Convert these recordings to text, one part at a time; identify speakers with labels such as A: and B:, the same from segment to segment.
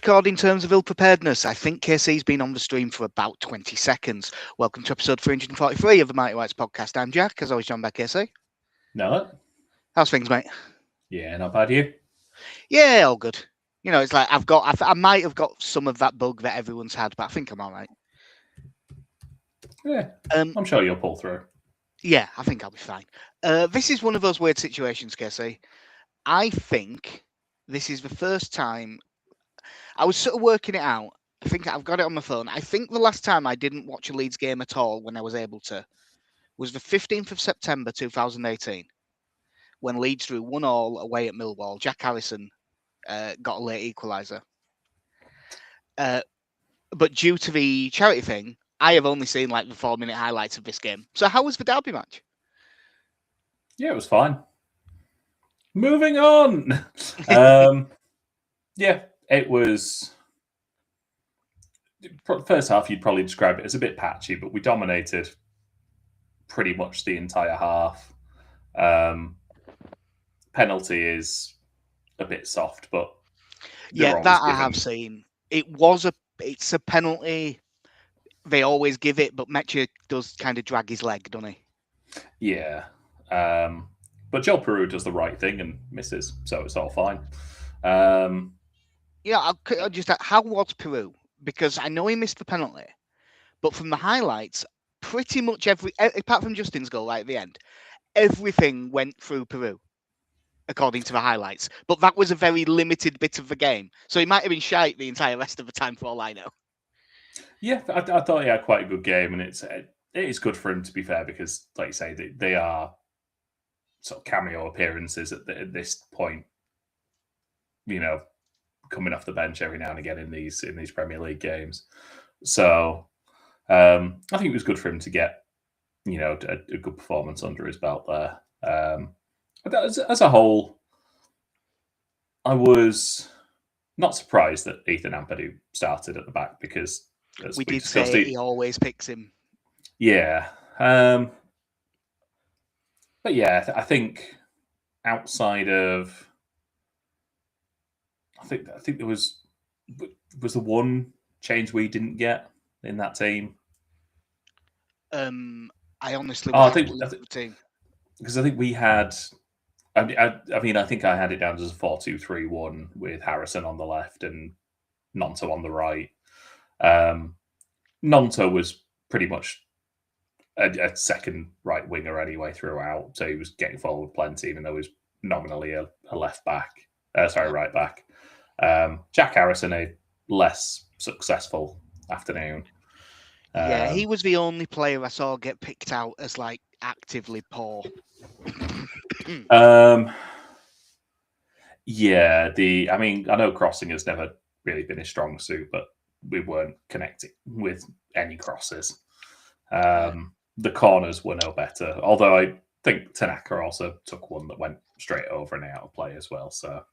A: record in terms of ill-preparedness. I think KC's been on the stream for about 20 seconds. Welcome to episode 343 of the Mighty Whites podcast. I'm Jack, as always, joined by KC.
B: No.
A: How's things, mate?
B: Yeah, not bad, you?
A: Yeah, all good. You know, it's like I might have got some of that bug that everyone's had, but I think I'm all right.
B: Yeah, I'm sure you'll pull through.
A: Yeah, I think I'll be fine. This is one of those weird situations, KC. I think this is the first time I was sort of working it out. I think I've got it on my phone. I think the last time I didn't watch a Leeds game at all when I was able to was the 15th of September 2018 when Leeds drew 1-1 away at Millwall. Jack Harrison got a late equaliser. But due to the charity thing, I have only seen like the 4-minute highlights of this game. So how was the derby match?
B: Yeah, it was fine. Moving on. Yeah, it was. First half, you'd probably describe it as a bit patchy, but we dominated pretty much the entire half. Penalty is a bit soft, but
A: yeah, that I have seen. It's a penalty. They always give it, but Metcha does kind of drag his leg, doesn't he?
B: Yeah. But Joel Peru does the right thing and misses, so it's all fine.
A: Yeah, I'll just how was Peru? Because I know he missed the penalty, but from the highlights, pretty much apart from Justin's goal right at the end, everything went through Peru, according to the highlights. But that was a very limited bit of the game, so he might have been shite the entire rest of the time, for all I know.
B: Yeah, I thought he had quite a good game, and it is good for him, to be fair, because, like you say, they are sort of cameo appearances at this point. You know, coming off the bench every now and again in these Premier League games. So I think it was good for him to get, a good performance under his belt there. As a whole, I was not surprised that Ethan Ampadu started at the back because
A: we did say he always picks him.
B: Yeah. But yeah, I think outside of, I think there was the one change we didn't get in that team.
A: I honestly,
B: I think
A: the team
B: because I think we had. I mean, I think I had it down as a 4-2-3-1 with Harrison on the left and Nonto on the right. Nonto was pretty much a second right winger anyway throughout, so he was getting forward plenty, even though he was nominally a left back. Right back. Jack Harrison, a less successful afternoon.
A: Yeah, he was the only player I saw get picked out as like actively poor.
B: Yeah, I know crossing has never really been his strong suit, but we weren't connecting with any crosses. The corners were no better, although I think Tanaka also took one that went straight over and out of play as well. So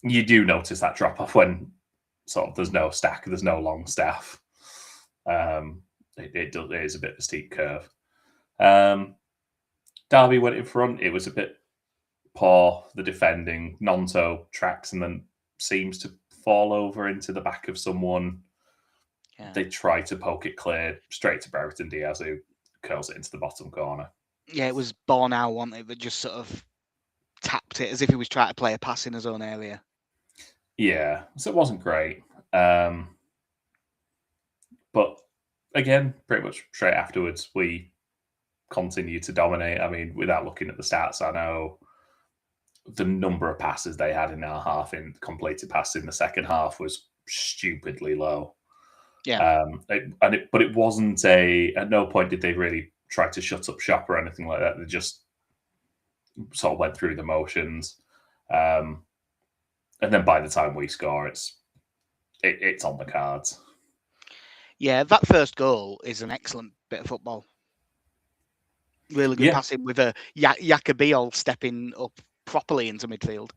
B: you do notice that drop off when sort of there's no stack, there's no long staff. It is a bit of a steep curve. Derby went in front. It was a bit poor, the defending. Nonto tracks and then seems to fall over into the back of someone. Yeah. They try to poke it clear straight to Brereton Diaz, who curls it into the bottom corner.
A: Yeah, it was Buonanotte, wasn't it, that just sort of tapped it as if he was trying to play a pass in his own area.
B: Yeah, so it wasn't great. But again, pretty much straight afterwards, we continued to dominate. I mean, without looking at the stats, I know the number of passes they had in our half, in completed passes in the second half, was stupidly low.
A: Yeah.
B: But it wasn't at no point did they really try to shut up shop or anything like that. They just sort of went through the motions. And then by the time we score, it's on the cards.
A: Yeah, that first goal is an excellent bit of football. Really good passing with a Yacobiol stepping up properly into midfield.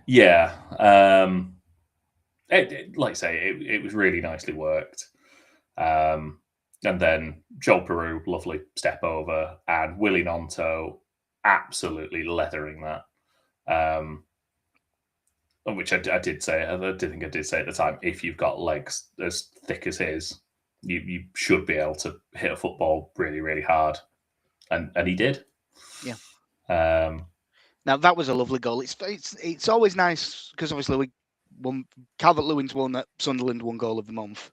B: Yeah. Like I say, it was really nicely worked. And then Joel Peru, lovely step over, and Willie Nonto absolutely leathering that. which I did say. I did think I did say at the time. If you've got legs as thick as his, you should be able to hit a football really, really hard, and he did.
A: Yeah.
B: Um,
A: Now that was a lovely goal. It's always nice because obviously we won. Calvert-Lewin's won at Sunderland, one goal of the month.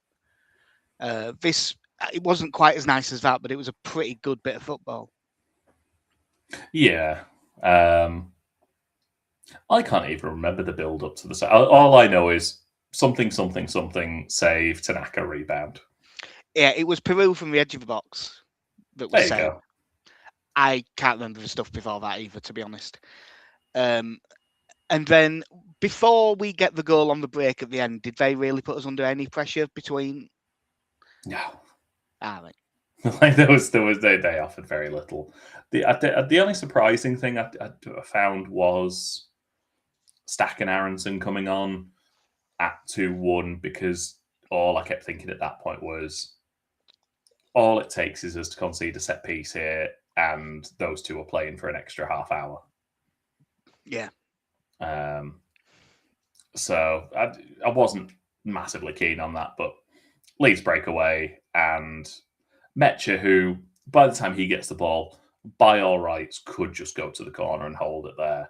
A: This it wasn't quite as nice as that, but it was a pretty good bit of football.
B: Yeah. I can't even remember the build up to the. All I know is something, save, Tanaka rebound.
A: Yeah, it was Peru from the edge of the box that was
B: There you
A: saved.
B: go.
A: I can't remember the stuff before that either, to be honest. And then before we get the goal on the break at the end, did they really put us under any pressure between?
B: No.
A: Right.
B: Like they offered very little. The only surprising thing I found was Stack and Aronson coming on at 2-1, because all I kept thinking at that point was, all it takes is us to concede a set piece here, and those two are playing for an extra half hour.
A: Yeah.
B: So I wasn't massively keen on that, but Leeds break away, and Metcha, who by the time he gets the ball, by all rights, could just go to the corner and hold it there.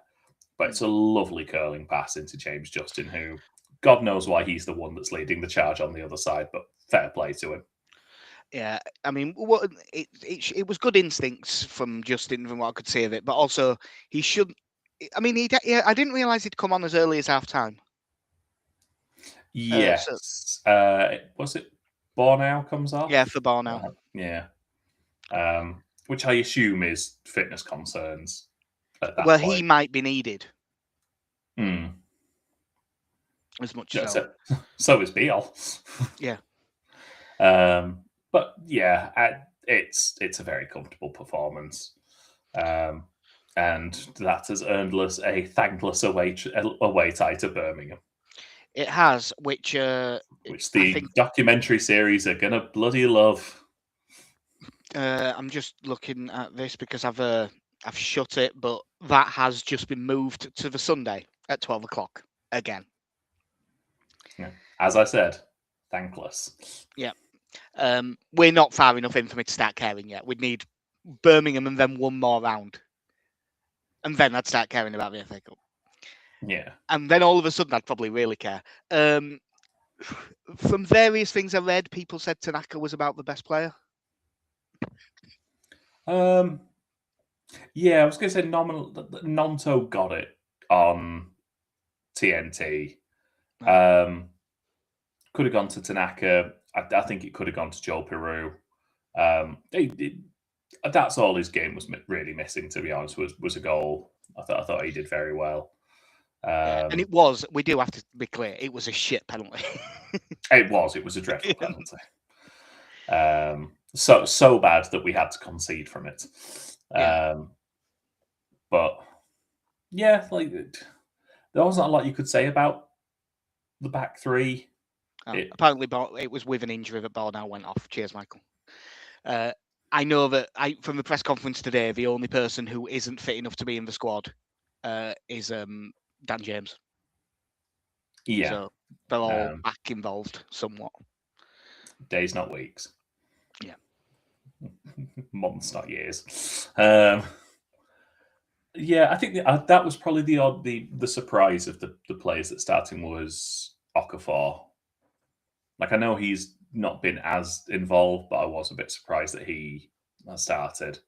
B: But it's a lovely curling pass into James Justin, who, God knows why he's the one that's leading the charge on the other side, but fair play to him.
A: Yeah, I mean, it was good instincts from Justin, from what I could see of it, but also he shouldn't. I mean, I didn't realise he'd come on as early as half time.
B: Yes. Was it Bornau comes off?
A: Yeah, for Buonanotte.
B: Yeah. Which I assume is fitness concerns at that
A: Well,
B: point.
A: he might be needed.
B: Mm.
A: As much
B: Yeah,
A: so.
B: So is Beal.
A: Yeah.
B: But yeah, it's a very comfortable performance. And that has earned us a thankless away tie to Birmingham.
A: It has, which
B: the documentary series are gonna bloody love.
A: I'm just looking at this because I've shut it, but that has just been moved to the Sunday at 12 o'clock again.
B: Yeah. As I said, thankless.
A: Yeah. We're not far enough in for me to start caring yet. We'd need Birmingham and then one more round. And then I'd start caring about the FA Cup.
B: Yeah.
A: And then all of a sudden I'd probably really care. From various things I read, people said Tanaka was about the best player.
B: Yeah, I was going to say Nonto got it on TNT. Could have gone to Tanaka. I think it could have gone to Joel Peru. That's all his game was really missing, to be honest, was a goal. I thought he did very well.
A: And it was, we do have to be clear, it was a shit penalty.
B: It was a dreadful penalty. So bad that we had to concede from it. But yeah, like there wasn't a lot you could say about the back three.
A: Apparently, it was with an injury that Buonanotte went off. Cheers, Michael. I know that from the press conference today, the only person who isn't fit enough to be in the squad is Dan James.
B: Yeah.
A: So they're all back involved somewhat.
B: Days, not weeks.
A: Yeah.
B: Months, not years. Yeah, I think that was probably the surprise of the players that starting was Okafor. Like, I know he's not been as involved, but I was a bit surprised that he started.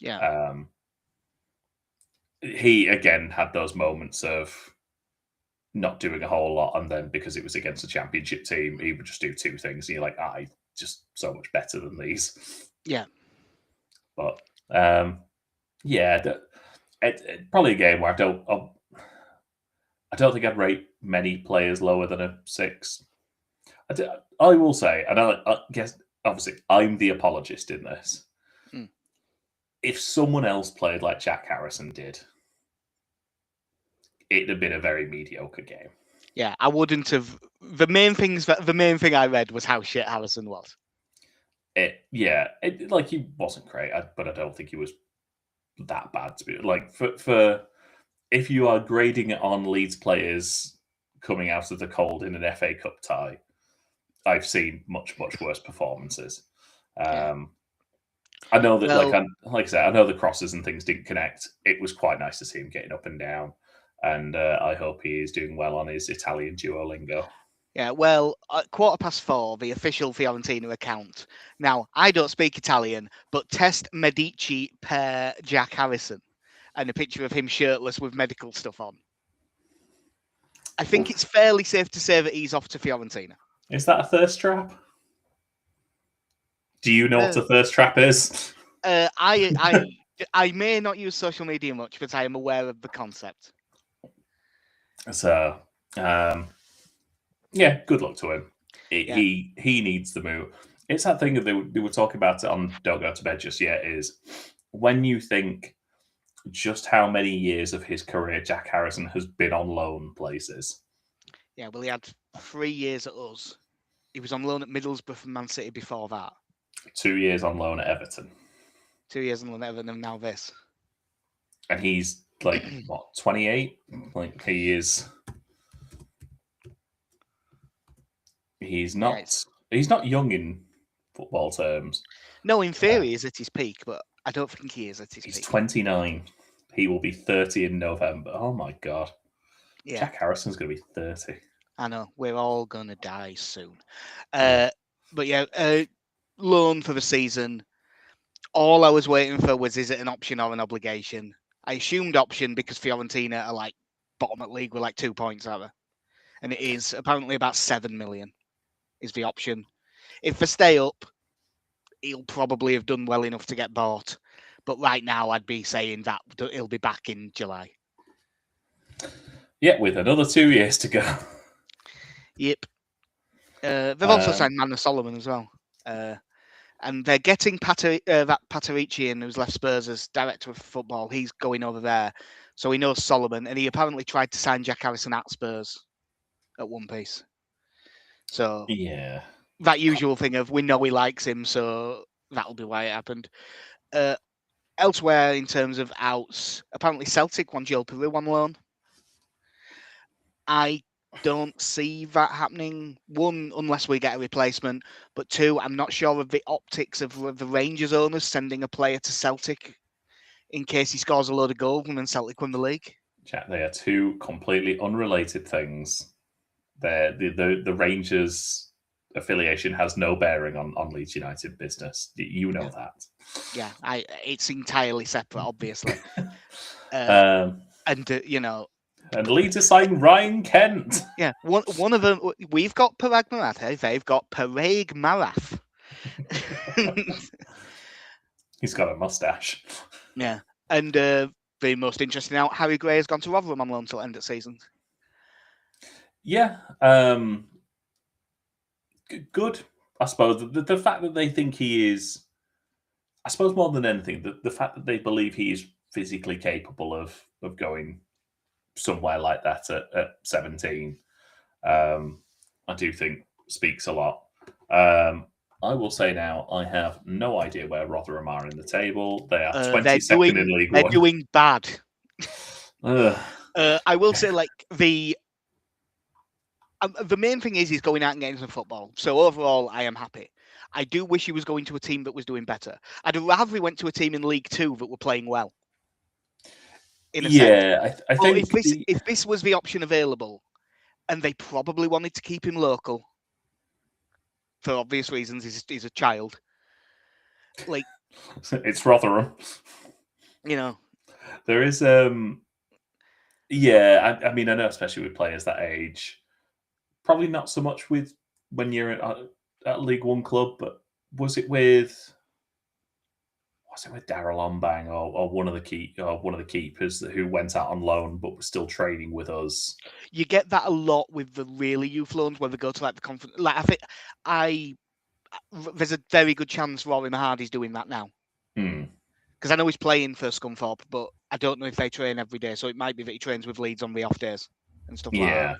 A: Yeah.
B: He again had those moments of not doing a whole lot, and then because it was against a championship team, he would just do two things, and you're like, he's just so much better than these.
A: Yeah.
B: But yeah, probably a game where I don't think I'd rate many players lower than a 6. I will say, and I guess obviously I'm the apologist in this. If someone else played like Jack Harrison did, it'd have been a very mediocre game.
A: Yeah, I wouldn't have. The main thing I read was how shit Harrison was.
B: He wasn't great, but I don't think he was that bad to be like for if you are grading it on Leeds players coming out of the cold in an FA Cup tie. I've seen much worse performances. I know that, like I said, I know the crosses and things didn't connect. It was quite nice to see him getting up and down, and I hope he is doing well on his Italian Duolingo.
A: Yeah, well, at 4:15, the official Fiorentina account. Now, I don't speak Italian, but test Medici per Jack Harrison, and a picture of him shirtless with medical stuff on. I think it's fairly safe to say that he's off to Fiorentina.
B: Is that a thirst trap? Do you know what a thirst trap is?
A: I may not use social media much, but I am aware of the concept.
B: So, yeah, good luck to him. He needs the move. It's that thing that they were talking about it on Don't Go to Bed Just Yet, is when you think just how many years of his career Jack Harrison has been on loan places.
A: Yeah, well, he had 3 years at us. He was on loan at Middlesbrough and Man City before that.
B: 2 years on loan at Everton.
A: 2 years on loan at Everton, and now this.
B: And he's like, what, 28? Like, he is... He's not young in football terms.
A: No, in theory, he's at his peak, but I don't think he is at his peak.
B: He's 29. He will be 30 in November. Oh, my God. Yeah. Jack Harrison's going to be 30.
A: I know. We're all going to die soon. But yeah, loan for the season. All I was waiting for was, is it an option or an obligation? I assumed option because Fiorentina are like bottom at league with like 2 points, aren't they? And it is apparently about 7 million is the option. If they stay up, he'll probably have done well enough to get bought. But right now, I'd be saying that he'll be back in July.
B: Yeah, with another 2 years to go.
A: Yep. They've also signed Manor Solomon as well. And they're getting that Paterici in, who's left Spurs as director of football. He's going over there. So he knows Solomon. And he apparently tried to sign Jack Harrison at Spurs at one piece. So
B: yeah,
A: that usual thing of we know he likes him, so that'll be why it happened. Elsewhere, in terms of outs, apparently Celtic want Joe Peru on loan. I don't see that happening. One, unless we get a replacement, but two, I'm not sure of the optics of the Rangers owners sending a player to Celtic in case he scores a load of goals and then Celtic win the league.
B: Jack, they are two completely unrelated things. The Rangers affiliation has no bearing on Leeds United business. You know that.
A: Yeah, it's entirely separate, obviously. You know.
B: And Leeds are signing Ryan Kent.
A: Yeah, one of them. We've got Parag Marathe. They've got Parag Marath.
B: He's got a mustache.
A: Yeah, and the most interesting out, Harry Gray has gone to Rotherham on loan till end of season.
B: Yeah, good. I suppose the fact that they think he is, I suppose more than anything, the fact that they believe he is physically capable of going somewhere like that at 17, I do think speaks a lot. I will say now, I have no idea where Rotherham are in the table. They are 22nd in League One.
A: They're doing bad. I will say, like, the main thing is he's going out and getting some football. So overall, I am happy. I do wish he was going to a team that was doing better. I'd rather he went to a team in League Two that were playing well.
B: I think
A: if this was the option available, and they probably wanted to keep him local for obvious reasons, he's a child. Like,
B: it's Rotherham.
A: You know,
B: there is I mean, I know especially with players that age. Probably not so much with when you're at a League One club, but was it with Darryl Ombang or one of the keepers who went out on loan but was still training with us?
A: You get that a lot with the really youth loans where they go to like the conference. Like there's a very good chance Rory Mahardy's doing that now. Because I know he's playing for Scunthorpe, but I don't know if they train every day. So it might be that he trains with Leeds on the off days and stuff like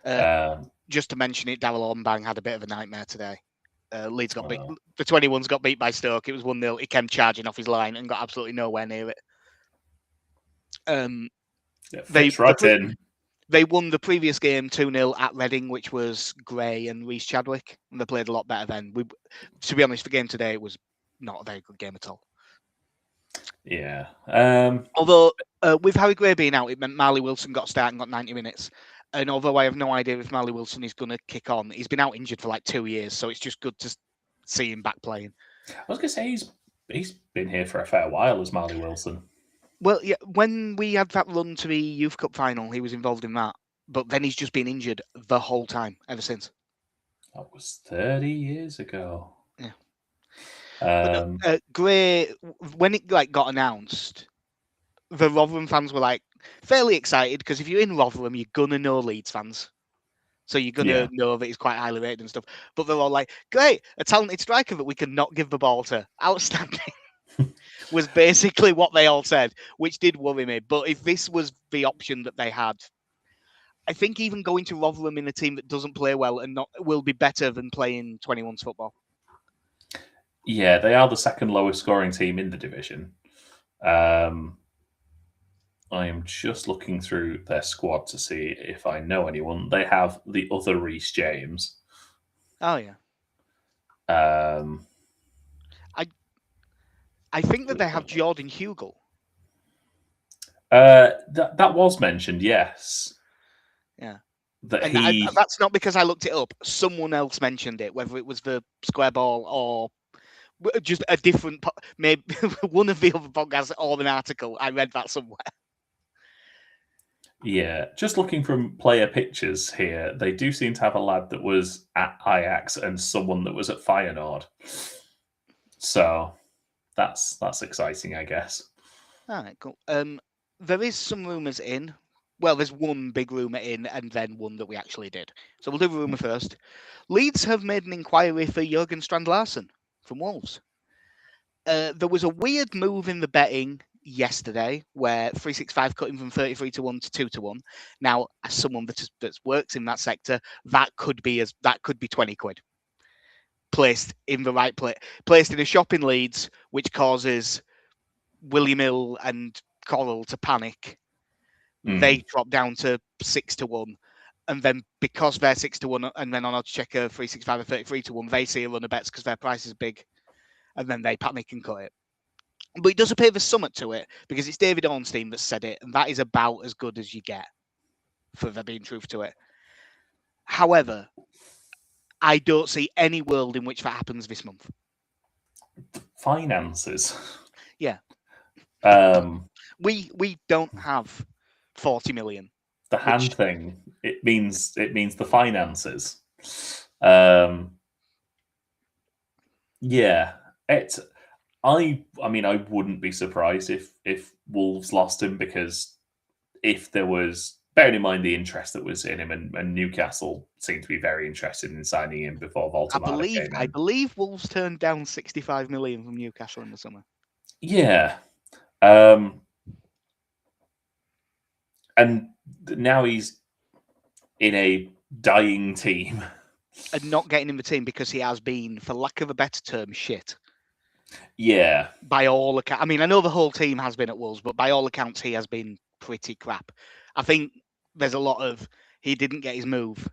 A: that. Just to mention it, Darryl Ombang had a bit of a nightmare today. Leeds got beat. The 21s got beat by Stoke. It was 1-0. He came charging off his line and got absolutely nowhere near it. They They won the previous game 2-0 at Reading, which was Gray and Reece Chadwick, and they played a lot better then. To be honest, the game today was not a very good game at all.
B: Yeah.
A: Although with Harry Gray being out, it meant Marley Wilson got a start and got 90 minutes. And although I have no idea if Marley Wilson is going to kick on, he's been out injured for like 2 years, so it's just good to see him back playing.
B: I was going to say he's been here for a fair while as Marley Wilson.
A: Well, yeah, when we had that run to the Youth Cup final, he was involved in that. But then he's just been injured the whole time ever since.
B: That was 30 years ago.
A: Yeah. Gray, when it got announced, the Rotherham fans were like fairly excited because if you're in Rotherham, you're gonna know Leeds fans, so you're gonna know that he's quite highly rated and stuff. But they're all like, "Great, a talented striker that we can not give the ball to, outstanding." Was basically what they all said, which did worry me. But if this was the option that they had, I think even going to Rotherham in a team that doesn't play well and will be better than playing 21's football.
B: Yeah, they are the second lowest scoring team in the division. I am just looking through their squad to see if I know anyone. They have the other Reece James.
A: Oh yeah. I think that they have Jordan Hugill.
B: That was mentioned, yes.
A: Yeah.
B: That
A: that's not because I looked it up. Someone else mentioned it, whether it was the Square Ball or just a different, maybe one of the other podcasts or an article. I read that somewhere.
B: Yeah, just looking from player pictures here, they do seem to have a lad that was at Ajax and someone that was at Feyenoord. So that's exciting, I guess.
A: All right, cool. There is some rumours in. Well, there's one big rumour in and then one that we actually did. So we'll do the rumour first. Leeds have made an inquiry for Jurgen Strand-Larsen from Wolves. There was a weird move in the betting yesterday where 365 cut him from 33-1 to 2-1. Now, as someone that's worked in that sector, that could be 20 quid. Placed in the right place, placed in a shop in Leeds, which causes William Hill and Coral to panic. They drop down to 6-1, and then because they're 6-1, and then on Oddschecker 365 or 33-1, they see a run of bets because their price is big, and then they panic and cut it. But it does appear there's something to it because it's David Ornstein that said it, and that is about as good as you get for there being truth to it. However, I don't see any world in which that happens this month.
B: Finances.
A: Yeah. We don't have 40 million.
B: The hand thing. It means the finances. Yeah. I mean, I wouldn't be surprised if Wolves lost him because if there was, bearing in mind the interest that was in him, and Newcastle seemed to be very interested in signing him before Voltemade came in.
A: I believe Wolves turned down 65 million from Newcastle in the summer.
B: Yeah. And now he's in a dying team.
A: And not getting in the team because he has been, for lack of a better term, shit.
B: Yeah.
A: By all accounts. I mean, I know the whole team has been at Wolves, but by all accounts, he has been pretty crap. I think there's a lot of he didn't get his move.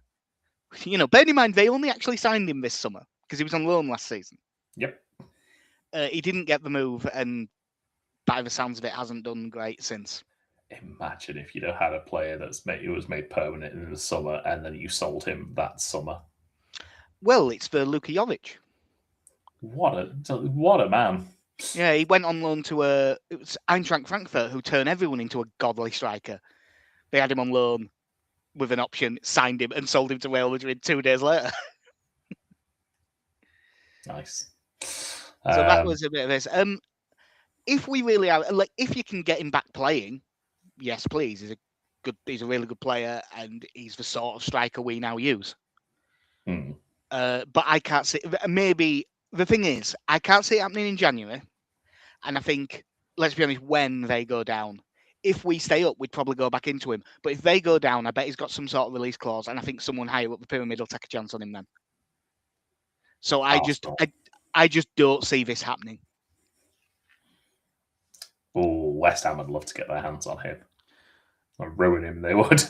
A: You know, bear in mind, they only actually signed him this summer because he was on loan last season.
B: Yep.
A: He didn't get the move, and by the sounds of it, hasn't done great since.
B: Imagine if you'd have had a player who was made permanent in the summer and then you sold him that summer.
A: Well, it's for Luka Jovic.
B: What a man.
A: Yeah, he went on loan to it was Eintracht Frankfurt, who turned everyone into a godly striker. They had him on loan with an option, signed him, and sold him to Real Madrid 2 days later.
B: Nice.
A: So that was a bit of this. If we really are, like, if you can get him back playing, yes, please. He's a really good player, and he's the sort of striker we now use. But I can't see. Maybe the thing is, I can't see it happening in January. And I think, let's be honest, when they go down, if we stay up, we'd probably go back into him. But if they go down, I bet he's got some sort of release clause, and I think someone higher up the pyramid will take a chance on him then. So I just don't see this happening.
B: Oh, West Ham would love to get their hands on him. Or ruin him, they would.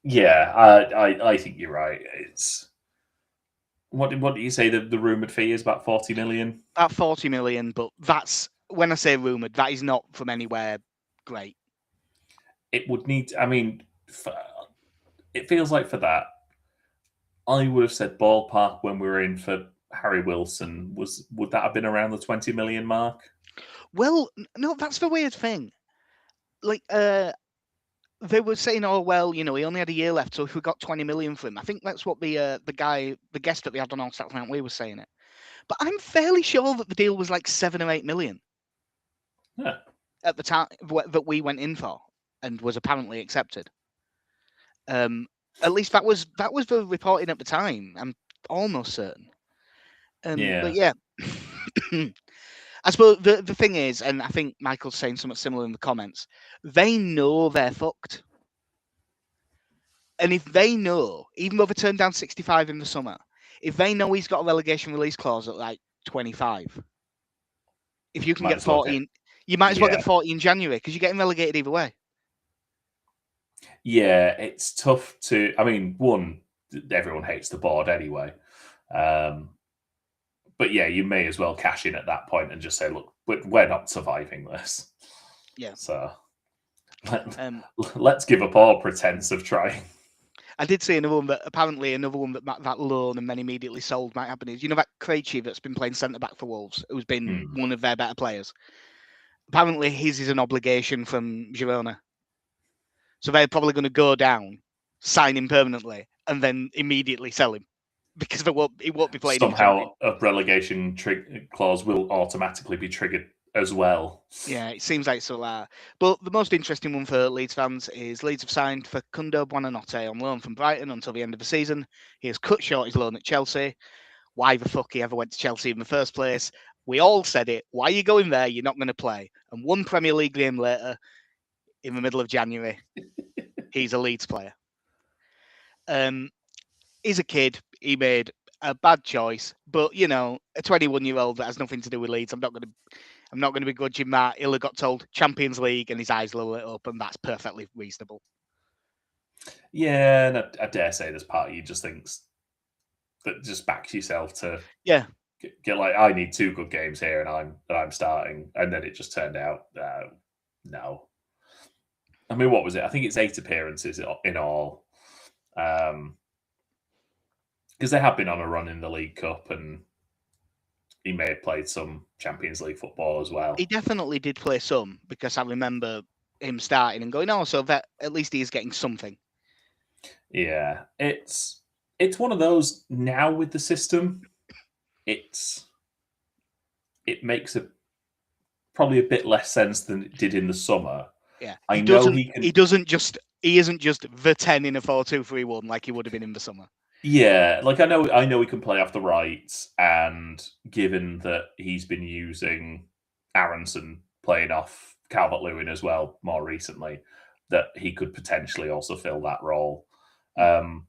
B: Yeah, I think you're right. It's what do you say the rumored fee is about 40 million?
A: About 40 million, but that's when I say rumored, that is not from anywhere great.
B: It would need. I mean, it feels like for that, I would have said ballpark when we were in for Harry Wilson. Would that have been around the 20 million mark?
A: Well, no, that's the weird thing. Like, they were saying, "Oh well, he only had a year left, so if we got 20 million for him," I think that's what the guest that we had on All Saturday Night, we was saying it. But I'm fairly sure that the deal was like 7 or 8 million.
B: Yeah.
A: At the time that we went in for, and was apparently accepted. At least that was the reporting at the time. I'm almost certain. But yeah, I suppose the thing is, and I think Michael's saying something similar in the comments. They know they're fucked, and if they know, even though they turned down 65 in the summer, if they know he's got a relegation release clause at like 25, if you can
B: Might
A: get
B: as well
A: 40, you might as well
B: yeah.
A: get 40 in January because you're getting relegated either way.
B: Yeah, it's tough to. I mean, one, everyone hates the board anyway. But yeah, you may as well cash in at that point and just say, look, we're not surviving this.
A: Yeah.
B: So let's give up all pretense of trying.
A: I did see another one that that loan and then immediately sold might happen is, that Krejci that's been playing centre back for Wolves, who's been one of their better players. Apparently, his is an obligation from Girona. So they're probably going to go down, sign him permanently, and then immediately sell him because he won't be playing.
B: Somehow a relegation clause will automatically be triggered as well.
A: Yeah, it seems like so. But the most interesting one for Leeds fans is Leeds have signed for Buonanotte on loan from Brighton until the end of the season. He has cut short his loan at Chelsea. Why the fuck he ever went to Chelsea in the first place? We all said it. Why are you going there? You're not going to play. And one Premier League game later, in the middle of January, he's a Leeds player. He's a kid. He made a bad choice, but a 21-year-old that has nothing to do with Leeds. I'm not going to begrudge him that. He'll have got told Champions League and his eyes lit up, and that's perfectly reasonable.
B: Yeah, and I dare say there's part of you just thinks that just backs yourself to get like, I need 2 good games here and I'm starting, and then it just turned out no. I mean, what was it? I think it's 8 appearances in all. Because they have been on a run in the League Cup, and he may have played some Champions League football as well.
A: He definitely did play some, because I remember him starting and going, oh, so that at least he is getting something.
B: Yeah, it's one of those now with the system. It makes probably a bit less sense than it did in the summer.
A: Yeah,
B: he isn't
A: just the 10 in a 4-2-3-1 like he would have been in the summer.
B: Yeah, like I know he can play off the right, and given that he's been using Aronson playing off Calvert-Lewin as well more recently, that he could potentially also fill that role. I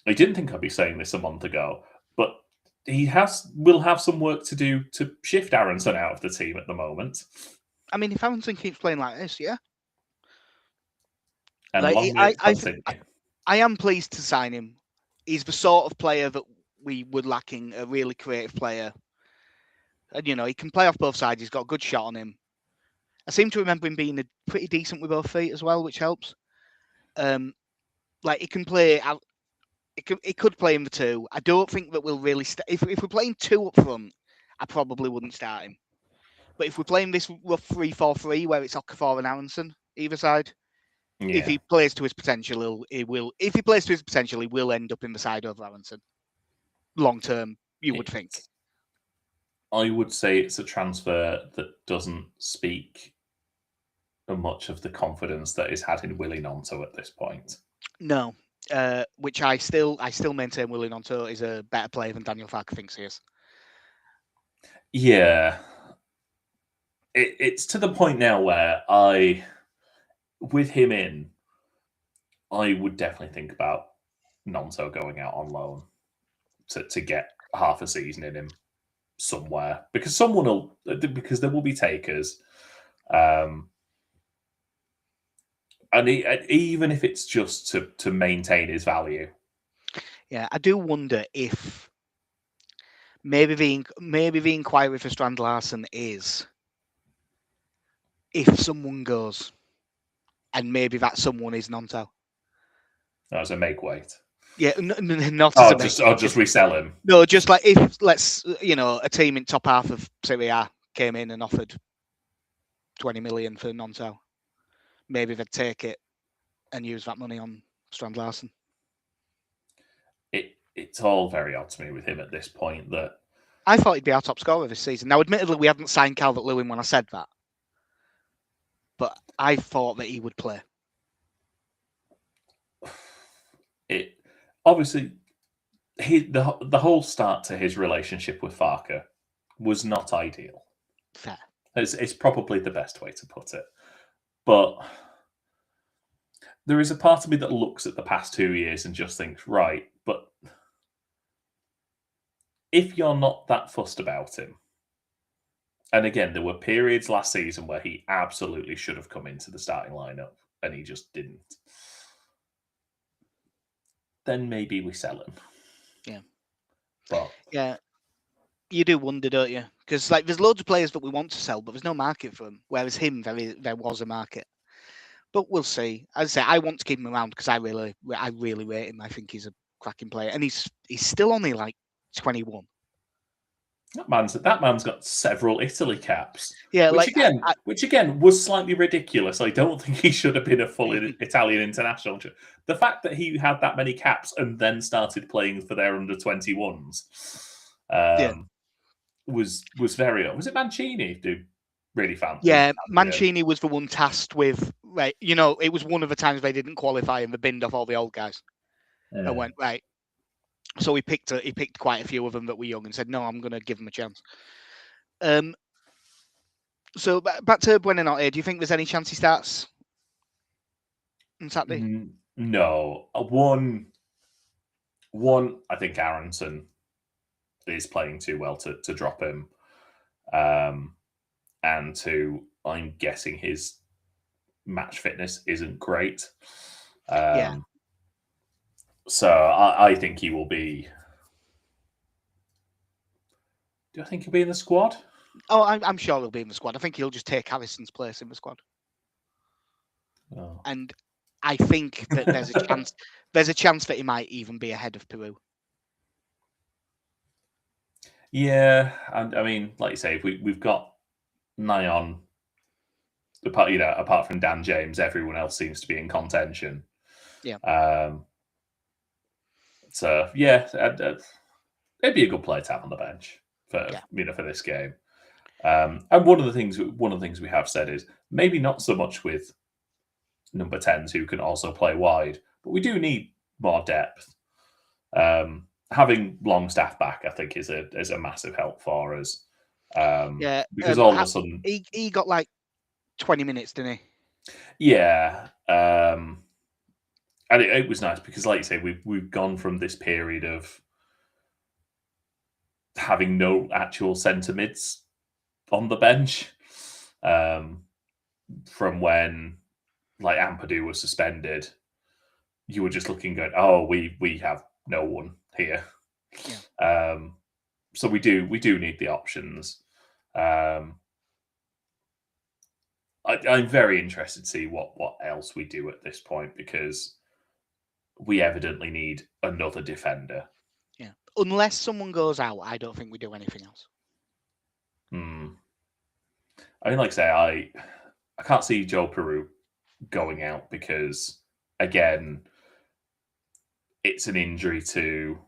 B: didn't think I'd be saying this a month ago, but he will have some work to do to shift Aronson out of the team at the moment.
A: I mean, if Aronson keeps playing like this, yeah.
B: And
A: I am pleased to sign him. He's the sort of player that we were lacking, a really creative player. And, he can play off both sides. He's got a good shot on him. I seem to remember him being pretty decent with both feet as well, which helps. Like, he can play out. It could play in the 2. I don't think that we'll really if we're playing 2 up front, I probably wouldn't start him. But if we're playing this rough 3-4-3 where it's Okafor and Aronson either side, if he plays to his potential, he will. If he plays to his potential, he will end up in the side of Aronson. Long term, you would think.
B: I would say it's a transfer that doesn't speak much of the confidence that is had in Willy Gnonto at this point.
A: No. Which I still maintain Willy Gnonto is a better player than Daniel Farke thinks he is.
B: Yeah. It's to the point now where with him in, I would definitely think about Gnonto going out on loan to get half a season in him somewhere, because there will be takers. And even if it's just to maintain his value.
A: Yeah, I do wonder if maybe the inquiry for Strand Larsen is if someone goes, and maybe that someone is Nonto.
B: As a make weight.
A: Yeah, not as a make.
B: Just resell him.
A: No, just like if a team in top half of Serie A came in and offered 20 million for Nonto, maybe they'd take it and use that money on Strand Larsen.
B: It's all very odd to me with him at this point that
A: I thought he'd be our top scorer this season. Now, admittedly, we hadn't signed Calvert-Lewin when I said that, but I thought that he would play.
B: It obviously the whole start to his relationship with Farke was not ideal.
A: Fair.
B: It's probably the best way to put it. But there is a part of me that looks at the past 2 years and just thinks, right, but if you're not that fussed about him, and again, there were periods last season where he absolutely should have come into the starting lineup and he just didn't, then maybe we sell him.
A: Yeah.
B: But
A: yeah, you do wonder, don't you? Because there's loads of players that we want to sell, but there's no market for them. Whereas him, there was a market. But we'll see. As I say, I want to keep him around because I really rate him. I think he's a cracking player, and he's still only 21.
B: That man's got several Italy caps.
A: Yeah,
B: which again was slightly ridiculous. I don't think he should have been a full Italian international. The fact that he had that many caps and then started playing for their under-21s was very odd. Was it Mancini who really found?
A: Yeah, Mancini was the one tasked with it was one of the times they didn't qualify and they binned off all the old guys. Yeah. And went right. So he picked quite a few of them that were young and said, "No, I'm going to give them a chance." So back to Buonanotte. Do you think there's any chance he starts on Saturday?
B: No. One, I think Aronson is playing too well to drop him. And two, I'm guessing his match fitness isn't great. So I think he will be. Do I think he'll be in the squad?
A: Oh, I'm sure he'll be in the squad. I think he'll just take Harrison's place in the squad.
B: Oh.
A: And I think that there's a chance. There's a chance that he might even be ahead of Peru.
B: Yeah, and I mean, like you say, we've got Nyon. Apart from Dan James, everyone else seems to be in contention.
A: Yeah.
B: So yeah, it'd be a good player to have on the bench for this game. And one of the things we have said is maybe not so much with number 10s who can also play wide, but we do need more depth. Having Longstaff back, I think, is a massive help for us. Because all of a sudden
A: he got 20 minutes, didn't he?
B: Yeah. And it was nice because, like you say, we've gone from this period of having no actual centre mids on the bench, from when Ampadu was suspended. You were just looking going, oh, we have no one here.
A: Yeah.
B: So we do need the options. I'm very interested to see what else we do at this point because we evidently need another defender.
A: Yeah. Unless someone goes out, I don't think we do anything else.
B: I mean, like I say, I can't see Joe Peru going out because, again, it's an injury to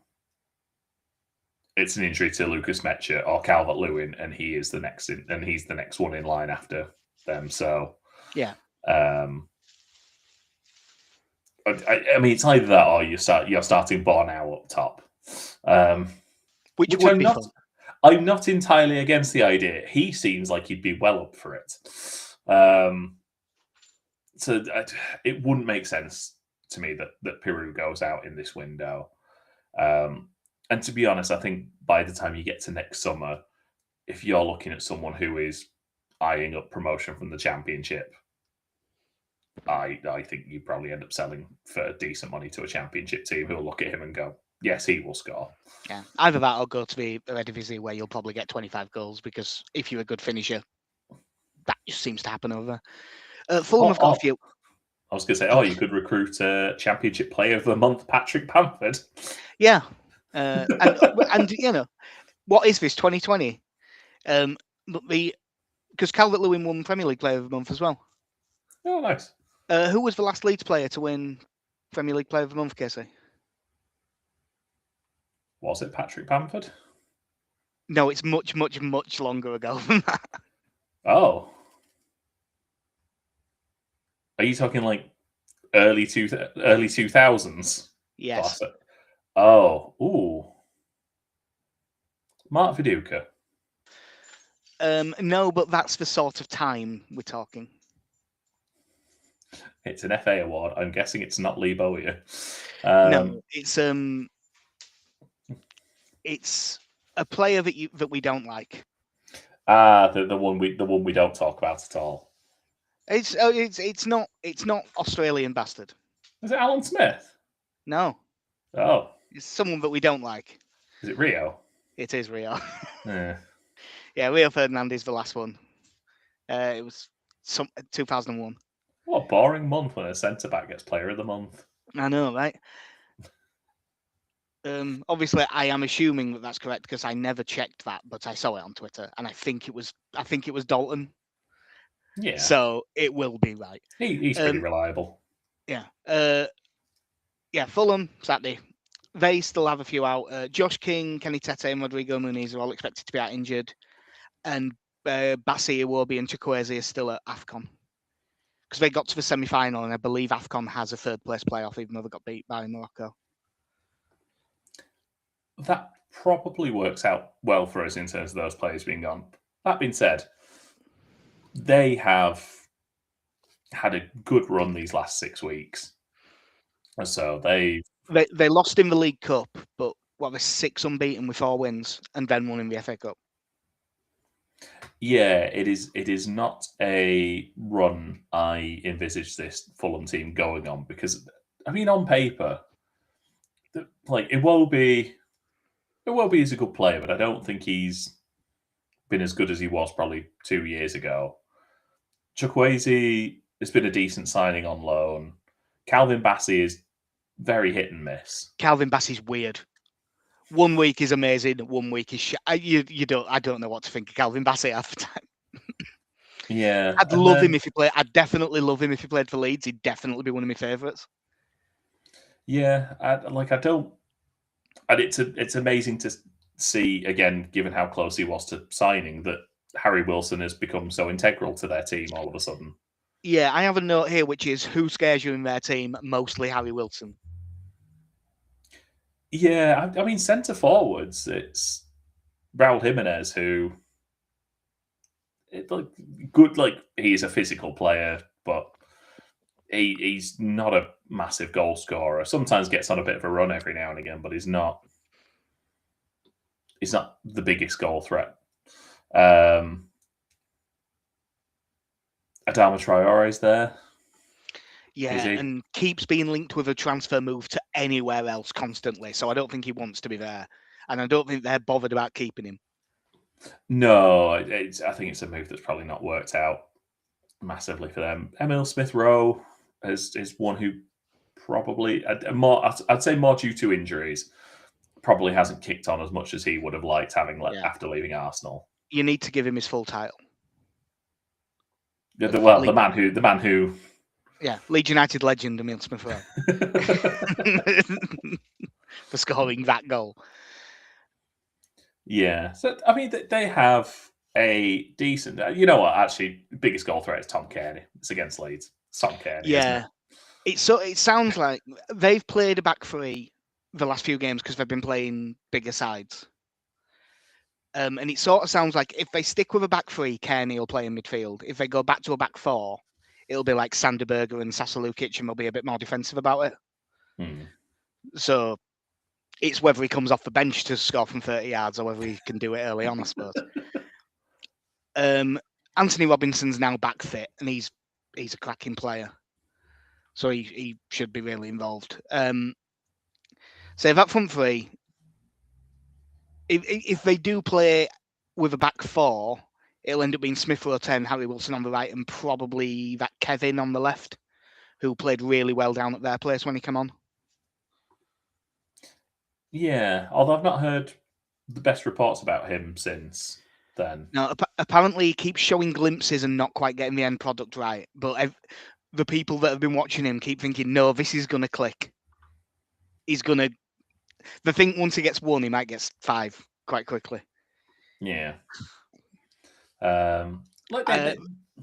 B: Lucas Mecha or Calvert-Lewin, and he's the next one in line after them. So
A: yeah.
B: I mean, it's either that or you're starting Bornau up top,
A: which would be fun.
B: I'm not entirely against the idea. He seems like he'd be well up for it. So it wouldn't make sense to me that Peru goes out in this window. And to be honest, I think by the time you get to next summer, if you're looking at someone who is eyeing up promotion from the Championship, I think you probably end up selling for decent money to a Championship team who'll look at him and go, yes, he will score.
A: Yeah, either that or go to the Eredivisie where you'll probably get 25 goals because if you're a good finisher, that just seems to happen over. Fulham have got a few.
B: I was going to say, you could recruit a Championship Player of the Month, Patrick Bamford.
A: Yeah, and what is this 2020? Because Calvert-Lewin won Premier League Player of the Month as well.
B: Oh, nice.
A: Who was the last Leeds player to win Premier League Player of the Month, Casey?
B: Was it Patrick Bamford?
A: No, it's much, much, much longer ago than that.
B: Oh. Are you talking like early 2000s?
A: Yes.
B: Oh, ooh. Mark Viduka.
A: No, but that's the sort of time we're talking.
B: It's an FA award. I'm guessing it's not Lee Bowyer.
A: No, it's a player that we don't like.
B: The one we don't talk about at all.
A: It's not Australian bastard.
B: Is it Alan Smith?
A: No.
B: Oh.
A: It's someone that we don't like.
B: Is it Rio?
A: It is Rio.
B: Yeah.
A: Yeah, Rio Ferdinand is the last one. It was 2001.
B: What a boring month when a centre back gets Player of the Month.
A: I know, right? Obviously, I am assuming that that's correct because I never checked that, but I saw it on Twitter, and I think it was Dalton.
B: Yeah.
A: So it will be right.
B: He's pretty reliable.
A: Yeah. Fulham Saturday. They still have a few out. Josh King, Kenny Tete, and Rodrigo Muniz are all expected to be out injured, and Bassi, Iwobi, and Chukwueze are still at AFCON because they got to the semi-final, and I believe AFCON has a third-place playoff, even though they got beat by Morocco.
B: That probably works out well for us in terms of those players being gone. That being said, they have had a good run these last 6 weeks. So they
A: lost in the League Cup, but they're 6 unbeaten with 4 wins and then won in the FA Cup.
B: Yeah, it is not a run I envisage this Fulham team going on because, I mean, on paper, like Iwobi is a good player, but I don't think he's been as good as he was probably 2 years ago. Chukwueze has been a decent signing on loan. Calvin Bassey is very hit and miss.
A: Calvin Bassey's weird. 1 week is amazing. 1 week is I don't know what to think of Calvin Bassey half the time.
B: Yeah,
A: I'd love him if he played. I'd definitely love him if he played for Leeds. He'd definitely be one of my favourites.
B: Yeah, I don't. And it's amazing to see again, given how close he was to signing, that Harry Wilson has become so integral to their team all of a sudden.
A: Yeah, I have a note here which is who scares you in their team? Mostly Harry Wilson.
B: Yeah, I mean centre forwards, it's Raul Jimenez who, he's a physical player, but he's not a massive goal scorer. Sometimes gets on a bit of a run every now and again, but he's not the biggest goal threat. Adama Traore's there.
A: Yeah, and keeps being linked with a transfer move to anywhere else constantly. So I don't think he wants to be there. And I don't think they're bothered about keeping him.
B: No, I think it's a move that's probably not worked out massively for them. Emil Smith-Rowe is one who probably, I'd say more due to injuries, probably hasn't kicked on as much as he would have liked having after leaving Arsenal.
A: You need to give him his full title.
B: The man who.
A: Yeah, Leeds United legend Emil Smith-Rowe for scoring that goal.
B: Yeah, so I mean they have a decent. You know what? Actually, biggest goal threat is Tom Kearney. It's against Leeds. It's Tom Kearney.
A: Yeah, it sounds like they've played a back three the last few games because they've been playing bigger sides. And it sort of sounds like if they stick with a back three, Kearney will play in midfield. If they go back to a back four, it'll be like Sander Berger and Sasa Lukic, and they'll be a bit more defensive about it. So it's whether he comes off the bench to score from 30 yards or whether he can do it early on, I suppose. Anthony Robinson's now back fit, and he's a cracking player. so he should be really involved. So that front three, if they do play with a back four, it'll end up being Smith Rowe 10, Harry Wilson on the right, and probably that Kevin on the left, who played really well down at their place when he came on.
B: Yeah, although I've not heard the best reports about him since then.
A: Now, apparently, he keeps showing glimpses and not quite getting the end product right. But the people that have been watching him keep thinking, no, this is going to click. He's going to. The thing, once he gets one, he might get 5 quite quickly.
B: Yeah.
A: I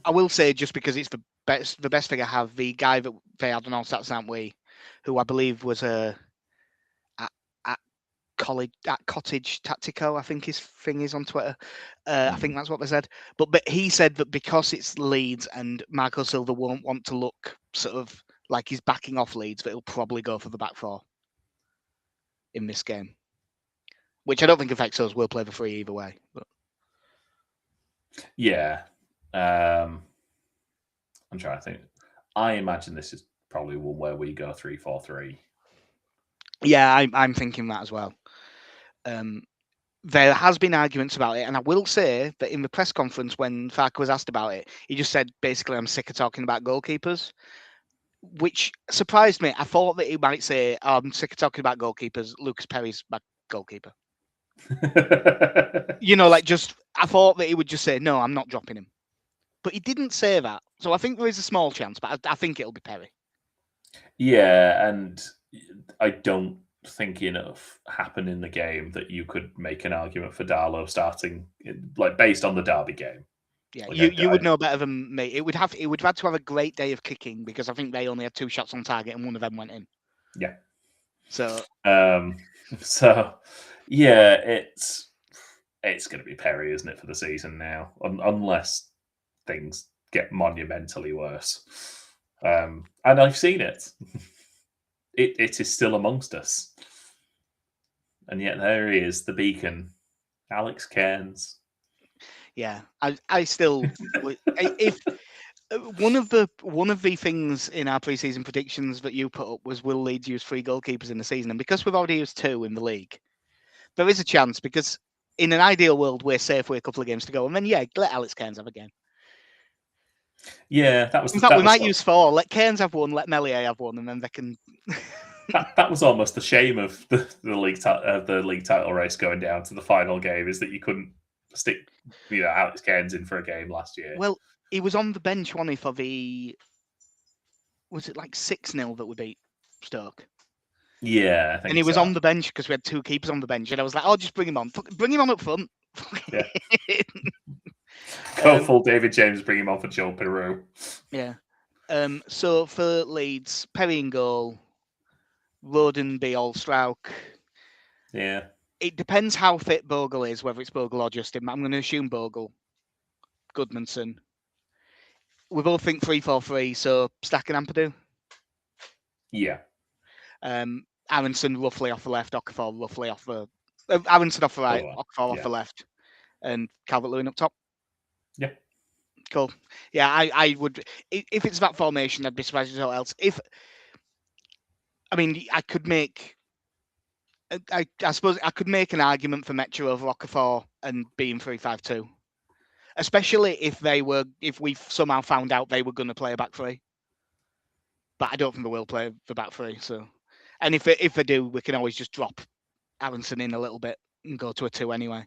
A: will say, just because it's the best thing I have, the guy that they had on All Stats, aren't we? Who I believe was at college at Cottage Tactico, I think his thing is on Twitter. I think that's what they said. But he said that because it's Leeds and Marco Silva won't want to look sort of like he's backing off Leeds, that he'll probably go for the back four in this game, which I don't think affects us. We'll play the 3 either way. But.
B: Yeah. I'm trying to think. I imagine this is probably one where we go 3-4-3.
A: Yeah, I'm thinking that as well. There has been arguments about it, and I will say that in the press conference when Farke was asked about it, he just said, basically, I'm sick of talking about goalkeepers, which surprised me. I thought that he might say, I'm sick of talking about goalkeepers. Lucas Perry's my goalkeeper. I thought that he would just say, no, I'm not dropping him. But he didn't say that. So I think there is a small chance, but I think it'll be Perry.
B: Yeah, and I don't think enough happened in the game that you could make an argument for Darlow starting, based on the Derby game.
A: Yeah, you would know better than me. It would have had to have a great day of kicking, because I think they only had 2 shots on target and one of them went in.
B: Yeah.
A: So.
B: Yeah, it's going to be Perry, isn't it, for the season now, unless things get monumentally worse. And I've seen it. It is still amongst us. And yet there he is, the beacon, Alex Cairns.
A: Yeah, I still if one of the things in our pre-season predictions that you put up was, will Leeds use 3 goalkeepers in the season? And because we've already used 2 in the league, there is a chance, because in an ideal world we're safe with a couple of games to go, and then let Alex Cairns have a game.
B: Yeah, that was.
A: In fact, we might use 4. Let Cairns have 1, let Meslier have 1, and then they can.
B: that was almost the shame of the league title race going down to the final game, is that you couldn't stick Alex Cairns in for a game last year.
A: Well, he was on the bench, wasn't he, for the. Was it like 6-0 that we beat Stoke?
B: Yeah, I think
A: and he was on the bench because we had 2 keepers on the bench, and I was like, "Oh, just bring him on. Bring him on up front."
B: Yeah. Go full David James. Bring him on for Joe Peru.
A: Yeah. So for Leeds, Perry in goal, Roden be all Strauch.
B: Yeah.
A: It depends how fit Bogle is, whether it's Bogle or Justin. I'm going to assume Bogle. Goodmanson. We both think 3-4-3, so Stack and Ampadu.
B: Yeah.
A: Aronson roughly off the left, Okafor roughly off the. Aronson off the right, Okafor off the left, and Calvert-Lewin up top.
B: Yeah.
A: Cool. Yeah, I would. If it's that formation, I'd be surprised at all else. I could make. I suppose I could make an argument for Metro over Okafor and being 3-5-2, especially if we somehow found out they were going to play a back 3. But I don't think they will play the back 3. So, and if they do, we can always just drop Aronson in a little bit and go to a 2 anyway.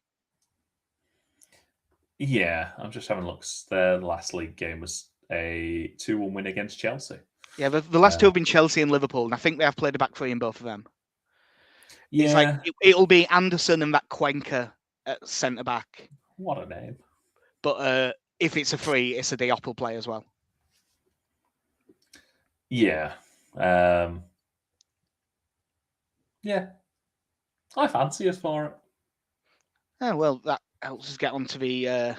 B: Yeah, I'm just having a look. Their last league game was a 2-1 win against Chelsea.
A: Yeah, the last 2 have been Chelsea and Liverpool, and I think they have played a back 3 in both of them. Yeah. It's like it'll be Anderson and that Cuenca at centre back.
B: What a name!
A: But if it's a 3, it's a Diop will play as well.
B: Yeah. Yeah. I fancy us for it.
A: Oh, well, that helps us get on to the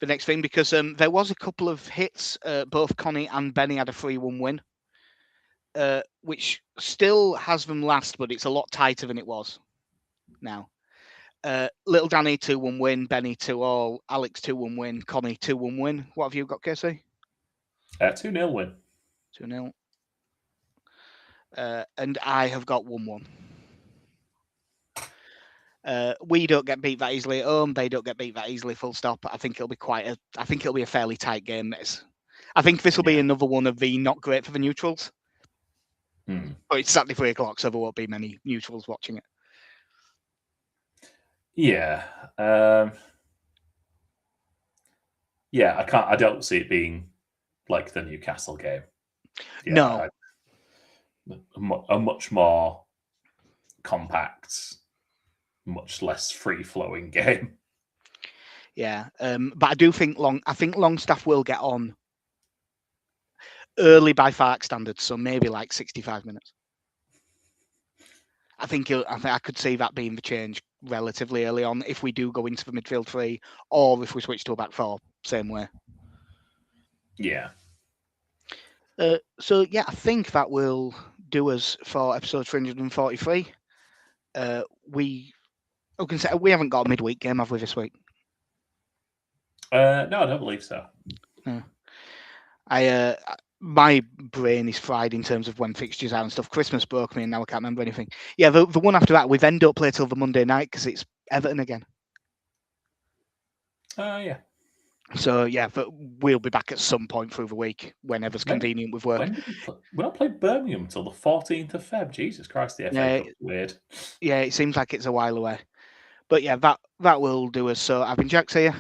A: next thing, because there was a couple of hits. Both Connie and Benny had a 3-1 win, which still has them last, but it's a lot tighter than it was now. Little Danny 2-1 win, Benny 2-2, Alex 2-1 win, Connie 2-1 win. What have you got, Casey?
B: 2-0 win.
A: 2-0. and I have got 1-1. We don't get beat that easily at home. They don't get beat that easily. Full stop. I think it'll be I think it'll be a fairly tight game. I think this will be another one of the not great for the neutrals. But it's Saturday 3 o'clock, so there won't be many neutrals watching it.
B: Yeah. I don't see it being like the Newcastle game.
A: Yeah,
B: no. A much more compact, much less free-flowing game.
A: Yeah. But I do think Longstaff will get on early by Fark standards, so maybe like 65 minutes. I think I could see that being the change relatively early on if we do go into the midfield 3 or if we switch to a back 4, same way.
B: Yeah.
A: So yeah, I think that will do us for episode 343. We haven't got a midweek game, have we, this week?
B: No, I don't believe so.
A: My brain is fried in terms of when fixtures are and stuff. Christmas broke me, and now I can't remember anything. Yeah, the one after that, we then don't play till the Monday night because it's Everton again.
B: Yeah.
A: So yeah, but we'll be back at some point through the week whenever's convenient with work.
B: When did we not play Birmingham till the 14th of Feb? Jesus Christ, the FA Cup's weird.
A: Yeah, it seems like it's a while away. But yeah, that will do us. So I've been Jack here.